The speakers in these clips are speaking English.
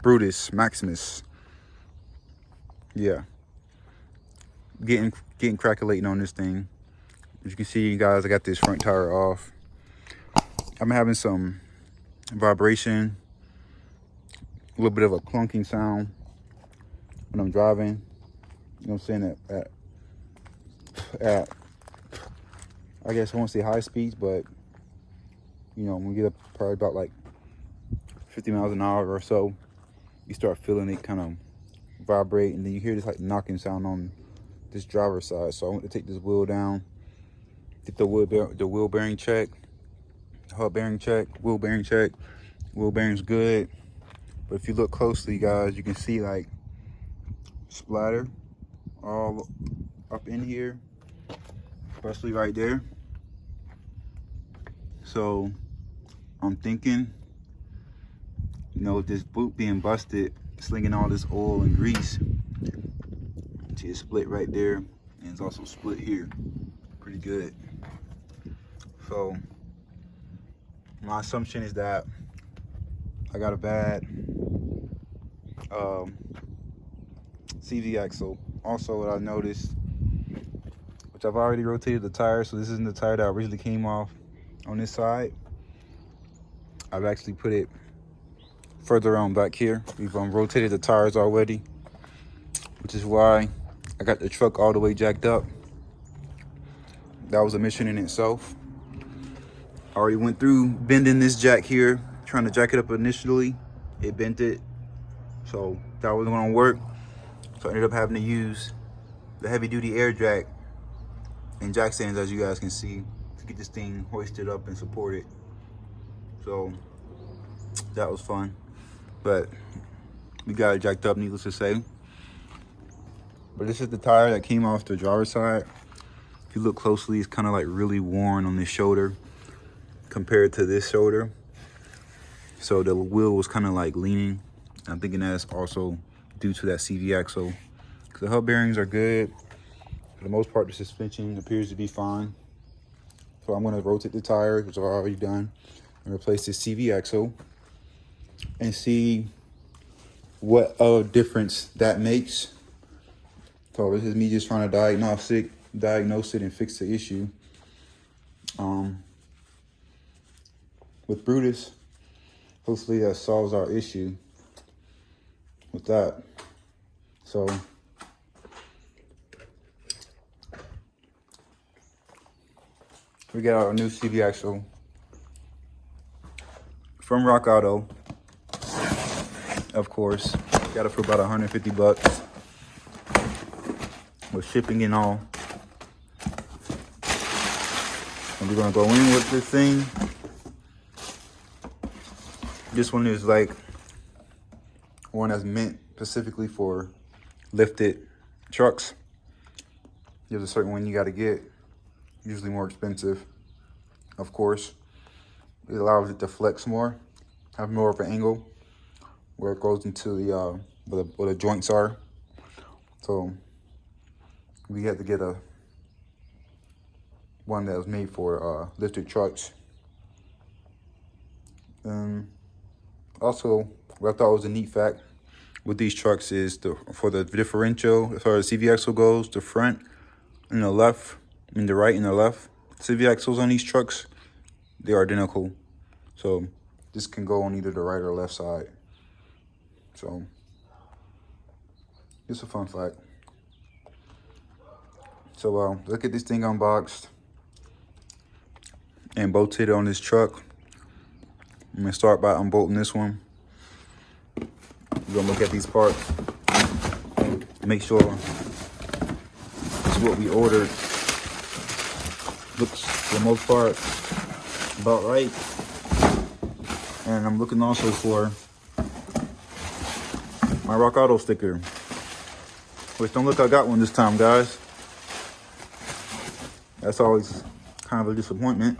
Brutus, Maximus. Yeah. Getting crackulating on this thing. As you can see, you guys, I got this front tire off. I'm having some vibration, a little bit of a clunking sound when I'm driving. You know what I'm saying? At I guess I won't say high speeds, but you know, when we get up probably about like 50 miles an hour or so, you start feeling it kind of vibrate, and then you hear this like knocking sound on this driver's side. So I went to take this wheel down, did the wheel bearing check, hub bearing check, wheel bearing check. Wheel bearing's good, but if you look closely, guys, you can see like splatter all up in here, especially right there. So I'm thinking, you know, with this boot being busted, slinging all this oil and grease, see it split right there, and it's also split here pretty good. So my assumption is that I got a bad CV axle. Also, what I noticed, which I've already rotated the tire, so this isn't the tire that originally came off on this side. I've actually put it further on back here. We've rotated the tires already, which is why I got the truck all the way jacked up. That was a mission in itself. I already went through bending this jack here, trying to jack it up initially. It bent it, so that wasn't gonna work. So I ended up having to use the heavy duty air jack and jack stands, as you guys can see, to get this thing hoisted up and supported. So that was fun, but we got it jacked up, needless to say. But this is the tire that came off the driver's side. If you look closely, it's kind of like really worn on this shoulder compared to this shoulder. So the wheel was kind of like leaning. I'm thinking that's also due to that CV axle. The hub bearings are good. For the most part, the suspension appears to be fine. So I'm gonna rotate the tires, which I've already done, and replace this CV axle and see what difference that makes. So this is me just trying to diagnose it and fix the issue. With Brutus, hopefully that solves our issue with that. So we got our new CV axle from Rock Auto, of course. Got it for about 150 bucks with shipping and all. And we're gonna go in with this thing. This one is like one that's meant specifically for lifted trucks. There's a certain one you gotta get, usually more expensive, of course. It allows it to flex more, have more of an angle where it goes into the where the joints are. So we had to get a one that was made for lifted trucks. Also, what I thought was a neat fact with these trucks is for the differential, as far as CV axle goes, the front and the left, and the right and the left CV axles on these trucks, they're identical. So this can go on either the right or left side. So it's a fun fact. So let's get this thing unboxed and bolted on this truck. I'm gonna start by unbolting this one. We're gonna look at these parts, make sure it's what we ordered. Looks, for the most part, about right. And I'm looking also for my Rock Auto sticker, which don't look like I got one this time, guys. That's always kind of a disappointment.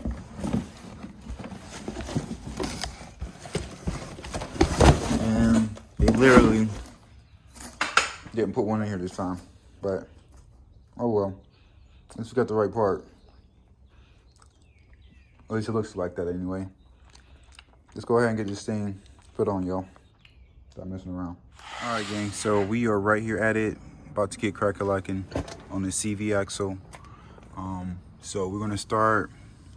And they literally didn't put one in here this time, but oh well. At least we got the right part. At least it looks like that anyway. Let's go ahead and get this thing put on, y'all. Stop messing around. All right, gang. So we are right here at it, about to get crack-a-lacking on the CV axle. So we're gonna start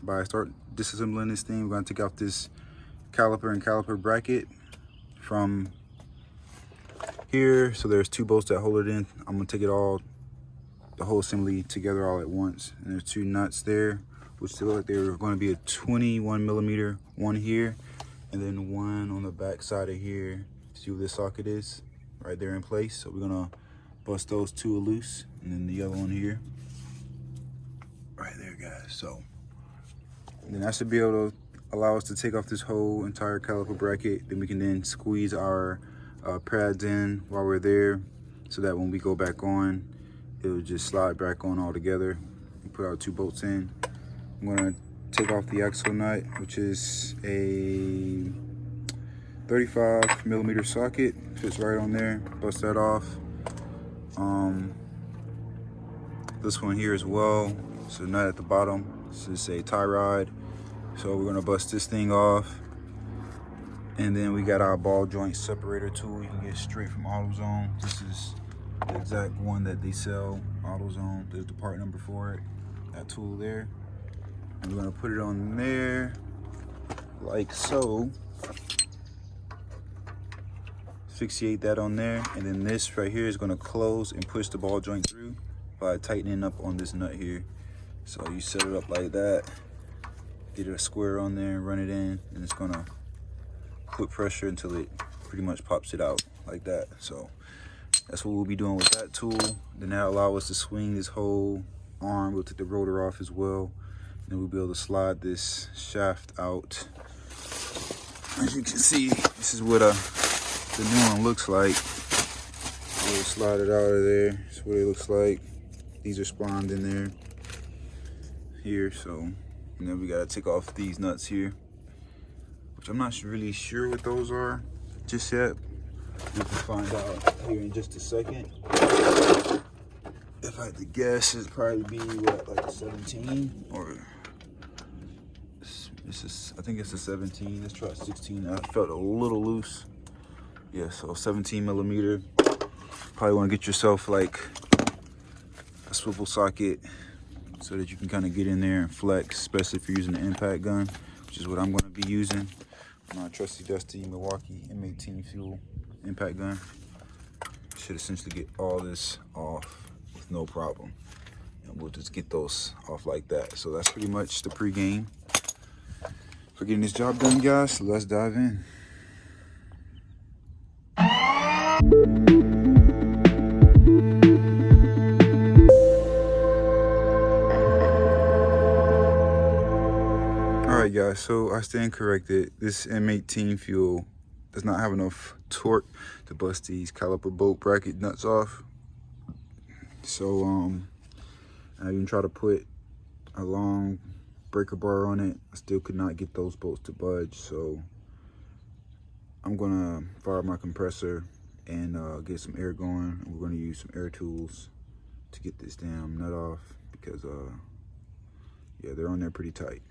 disassembling this thing. We're gonna take off this caliper and caliper bracket from here. So there's 2 bolts that hold it in. I'm gonna take it all, the whole assembly together all at once. And there's 2 nuts there, which look like they're going to be a 21 millimeter, one here, and then one on the back side of here. See where this socket is? Right there in place. So we're gonna bust those 2 loose, and then the other one here. Right there, guys. So then that should be able to allow us to take off this whole entire caliper bracket. Then we can then squeeze our pads in while we're there, so that when we go back on, it'll just slide back on all together. And put our 2 bolts in. I'm gonna take off the axle nut, which is a 35 millimeter socket. Fits right on there. Bust that off. This one here as well. So nut at the bottom. This is a tie rod. So we're gonna bust this thing off. And then we got our ball joint separator tool. You can get straight from AutoZone. This is the exact one that they sell, AutoZone. There's the part number for it. That tool there. And we're gonna put it on there, like so. Fixate that on there. And then this right here is gonna close and push the ball joint through by tightening up on this nut here. So you set it up like that, get a square on there, run it in, and it's gonna put pressure until it pretty much pops it out like that. So that's what we'll be doing with that tool. Then that'll allow us to swing this whole arm. We'll take the rotor off as well. And then we'll be able to slide this shaft out. As you can see, this is what the new one looks like. We'll slide it out of there. That's what it looks like. These are spawned in there here. So, and then we gotta take off these nuts here, which I'm not really sure what those are just yet. We can find out here in just a second. If I had to guess, it'd probably be what, like a 17, or I think it's a 17. Let's try 16. I felt a little loose. Yeah, so 17 millimeter. Probably want to get yourself like a swivel socket so that you can kind of get in there and flex, especially if you're using an impact gun, which is what I'm going to be using. My trusty dusty Milwaukee M18 fuel impact gun. Should essentially get all this off with no problem. And we'll just get those off like that. So that's pretty much the pregame for getting this job done, guys. So let's dive in. Alright guys, so I stand corrected. This M18 fuel does not have enough torque to bust these caliper bolt bracket nuts off. So I even tried to put a long breaker bar on it. I still could not get those bolts to budge. So I'm gonna fire my compressor and get some air going. And we're gonna use some air tools to get this damn nut off because yeah, they're on there pretty tight.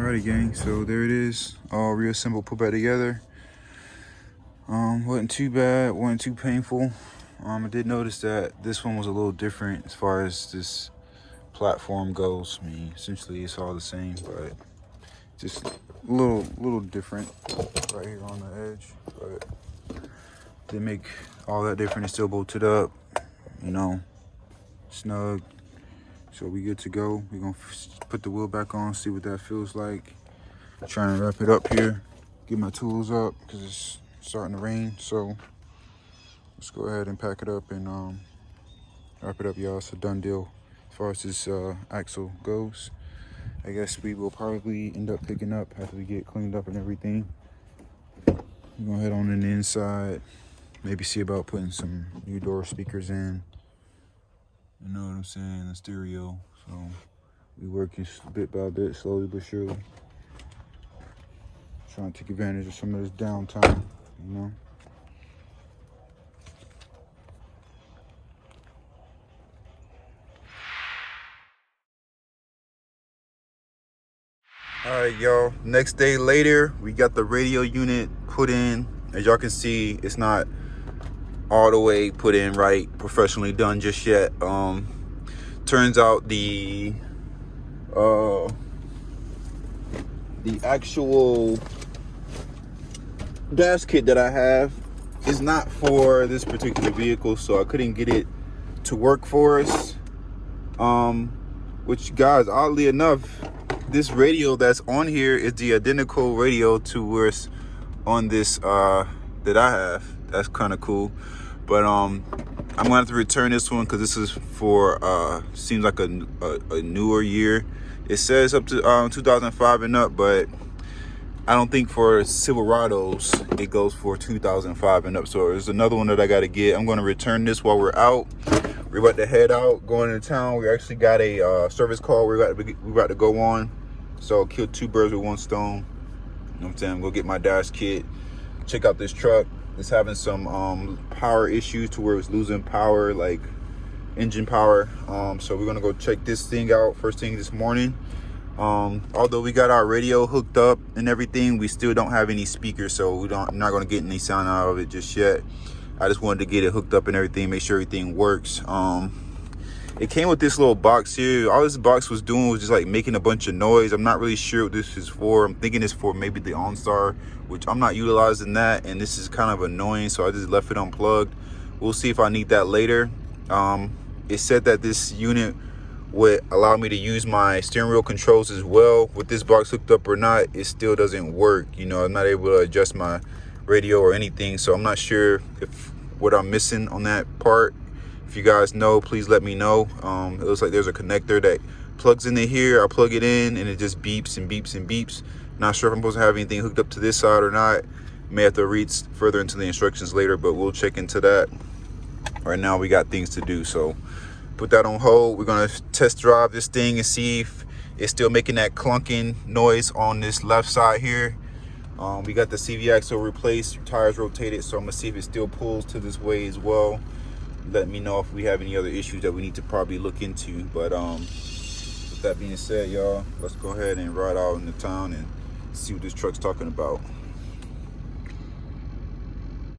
Alrighty, gang, so there it is, all reassembled, put back together. Wasn't too bad, wasn't too painful. I did notice that this one was a little different as far as this platform goes. I mean, essentially it's all the same, but just a little different right here on the edge. But didn't make all that different. It's still bolted up, you know, snug. So we good to go. We're gonna put the wheel back on, see what that feels like. Trying to wrap it up here, get my tools up because it's starting to rain. So let's go ahead and pack it up and wrap it up, y'all. It's a done deal as far as this axle goes. I guess we will probably end up picking up after we get cleaned up and everything. We're gonna head on in the inside, maybe see about putting some new door speakers in. You know what I'm saying? The stereo. So we working bit by bit, slowly but surely. Trying to take advantage of some of this downtime, you know. All right, y'all. Next day later, we got the radio unit put in. As y'all can see, it's not all the way put in right, professionally done just yet. Turns out the actual dash kit that I have is not for this particular vehicle, so I couldn't get it to work for us. Which, guys, oddly enough, this radio that's on here is the identical radio to where's on this that I have. That's kind of cool. But I'm gonna have to return this one because this is for seems like a newer year. It says up to 2005 and up, but I don't think for Silverados it goes for 2005 and up. So there's another one that I got to get. I'm going to return this while we're out. We're about to head out, going into town. We actually got a service call we're about to go on. So kill two birds with one stone. You know what I'm saying? Go get my dash kit. Check out this truck. It's having some power issues to where it's losing power, like engine power. So we're gonna go check this thing out first thing this morning. Although we got our radio hooked up and everything, we still don't have any speakers, so I'm not gonna get any sound out of it just yet. I just wanted to get it hooked up and everything, make sure everything works. It came with this little box here. All this box was doing was just like making a bunch of noise. I'm not really sure what this is for. I'm thinking it's for maybe the OnStar, which I'm not utilizing that, and this is kind of annoying, so I just left it unplugged. We'll see if I need that later. It said that this unit would allow me to use my steering wheel controls as well. With this box hooked up or not, it still doesn't work. You know, I'm not able to adjust my radio or anything, so I'm not sure if what I'm missing on that part. If you guys know, please let me know. It looks like there's a connector that plugs into here. I plug it in and it just beeps and beeps and beeps. Not sure if I'm supposed to have anything hooked up to this side or not. May have to read further into the instructions later, but we'll check into that. Right now we got things to do, so put that on hold. We're gonna test drive this thing and see if it's still making that clunking noise on this left side here. We got the CV axle replaced, tires rotated, so I'm gonna see if it still pulls to this way as well. Let me know if we have any other issues that we need to probably look into. But with that being said, y'all, let's go ahead and ride out into town and see what this truck's talking about.